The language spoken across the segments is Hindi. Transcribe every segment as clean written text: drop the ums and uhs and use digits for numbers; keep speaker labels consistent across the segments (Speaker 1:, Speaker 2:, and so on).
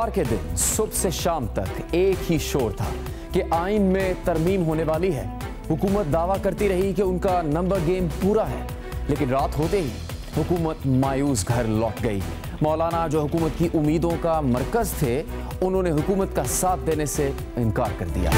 Speaker 1: इतवार के दिन सुबह से शाम तक एक ही शोर था कि आइन में तरमीम होने वाली है। हुकूमत दावा करती रही कि उनका नंबर गेम पूरा है, लेकिन रात होते ही हुकूमत मायूस घर लौट गई। मौलाना जो हुकूमत की उम्मीदों का मरकज थे, उन्होंने हुकूमत का साथ देने से इनकार कर दिया।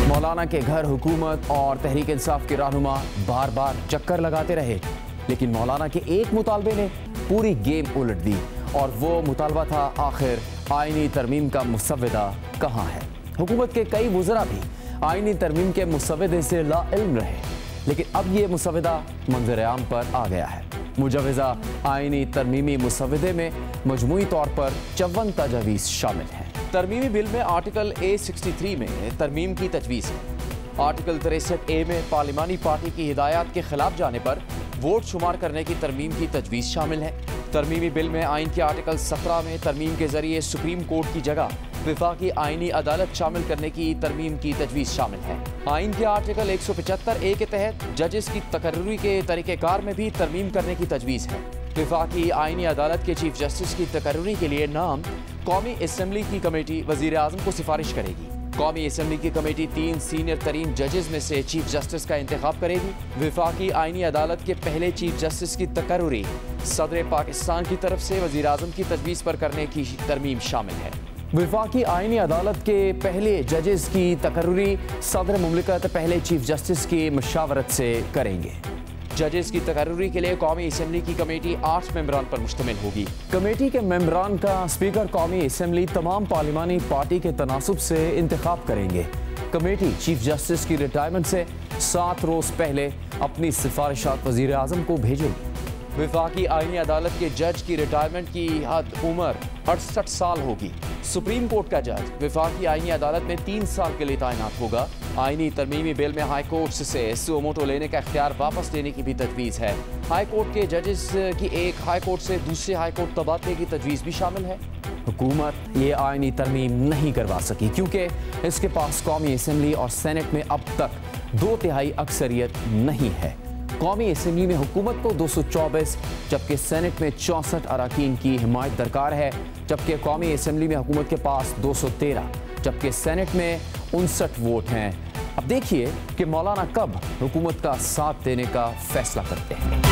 Speaker 1: मौलाना के घर हुकूमत और तहरीक इंसाफ के रहनुमा बार बार चक्कर लगाते रहे, लेकिन मौलाना के एक मुतालबे ने पूरी गेम उलट दी, और वो मुतालबा था आखिर आईनी तरमीम का मुसव्विदा कहाँ है। हुकूमत के कई वज़रा भी आईनी तरमीम के मुसव्विदे से लाइल्म रहे, लेकिन अब ये मुसव्विदा मंजर आम पर आ गया है। मुजव्विज़ा आईनी तरमीमी मुसव्विदे में मजमूई तौर पर 54 तजावीज़ शामिल हैं।
Speaker 2: तरमीमी बिल में आर्टिकल A63 में तरमीम की तजवीज़ है। आर्टिकल 63A में पार्लिमानी पार्टी की हिदायत के खिलाफ जाने पर वोट शुमार करने की तरमीम की तजवीज़ शामिल है। तरमीमी बिल में आइन के आर्टिकल 17 में तरमीम के जरिए सुप्रीम कोर्ट की जगह विफाकी आइनी अदालत शामिल करने की तरमीम की तजवीज़ शामिल है। आइन के आर्टिकल 175A के तहत जजेस की तकर्रुरी के तरीक़ेकार में भी तरमीम करने की तजवीज़ है। विफाकी आइनी अदालत के चीफ जस्टिस की तकर्रुरी के लिए नाम कौमी असम्बली की कमेटी वज़ीर आज़म को सिफारिश करेगी। कौमी असम्बली की कमेटी 3 सीनियर तरीन जजेस में से चीफ जस्टिस का इंतखाब करेगी। विफाकी आइनी अदालत के पहले चीफ जस्टिस की तकर्रुरी सदर पाकिस्तान की तरफ से वज़ीर आज़म की तजवीज़ पर करने की तरमीम शामिल है।
Speaker 1: विफाकी आइनी अदालत के पहले जजेस की तकर्रुरी सदर मुमलिकत पहले चीफ जस्टिस की मशावरत से करेंगे।
Speaker 2: जजेस की तकर्रुरी के लिए कौमी असम्बली की कमेटी 8 मेंबरान पर मुश्तमिल होगी।
Speaker 1: कमेटी के मेंबरान का स्पीकर कौमी असम्बली तमाम पार्लिमानी पार्टी के तनासुब से इंतखाब करेंगे। कमेटी चीफ जस्टिस की रिटायरमेंट से 7 रोज पहले अपनी सिफारिशात वज़ीर आज़म को भेजेगी।
Speaker 2: विफाकी आइनी अदालत के जज की रिटायरमेंट की हद उम्र 68 साल होगी। सुप्रीम कोर्ट का जज विफाकी आइनी अदालत में 3 साल के लिए तैनात होगा। आइनी तरमीमी बिल में हाई कोर्ट से सुओ मोटो लेने का इख्तियार वापस लेने की भी तजवीज़ है। हाई कोर्ट के जजेस की एक हाई कोर्ट से दूसरे हाई कोर्ट तबादले की तजवीज़ भी शामिल है।
Speaker 1: हुकूमत ये आइनी तरमीम नहीं करवा सकी क्योंकि इसके पास कौमी असम्बली और सेनेट में अब तक 2/3 अक्सरियत नहीं है। कौमी असम्बली में हुकूमत को 224 जबकि सेनेट में 64 अराकीन की हिमायत दरकार है, जबकि कौमी असम्बली में हुकूमत के पास 213 जबकि सेनेट में 59 वोट हैं। अब देखिए कि मौलाना कब हुकूमत का साथ देने का फैसला करते हैं।